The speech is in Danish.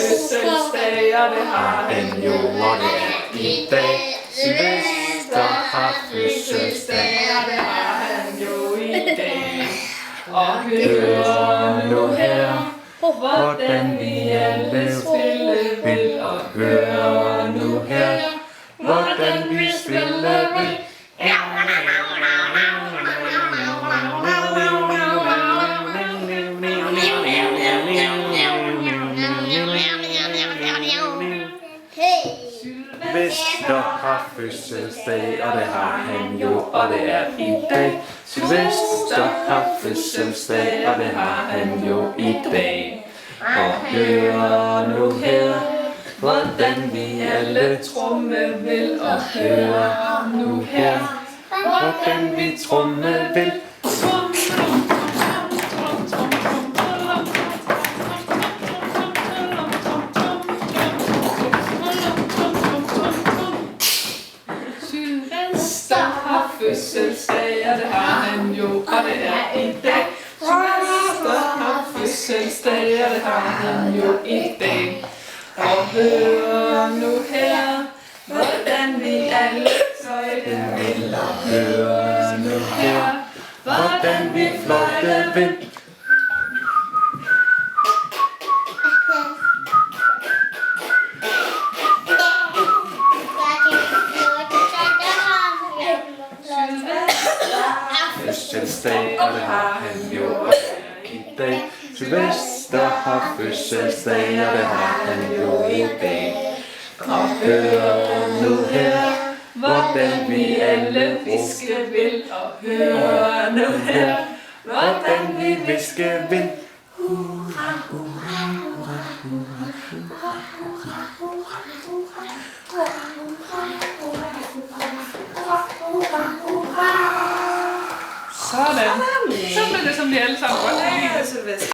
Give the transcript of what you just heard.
fødselsdag, og det har han jo, og det er i dag. Sylvester har fødselsdag, og det har han jo i dag. Og hør nu her, hvordan vi alle spille vil. Og hør nu her, hvordan vi spille vil. Sylvester har fødselsdag, og det har han jo, og det er i dag. Sylvester har fødselsdag, og det har han jo i dag. Og hør nu her, hvordan vi alle tromme vil. Og hør nu her, hvordan vi tromme vil. Sylvester har fødselsdag, og det har han jo, og det er i dag. Sylvester har fødselsdag, og det har han jo i dag. Og hør nu her, hvordan vi alle fløjte vil. Og hør nu her, hvordan vi fløjte vil. Fødselsdag, og det har han jo, og det er i dag. Sylvester har fødselsdag, og det har han jo i dag. Og hør nu her, hvordan vi alle viske vil. Og hør nu her, hvordan vi viske vil. Hurra, hurra, hurra, hurra, hurra, hurra, hurra, hurra, hurra. Sådan. Så blev det, som vi alle sammen godt kan lide.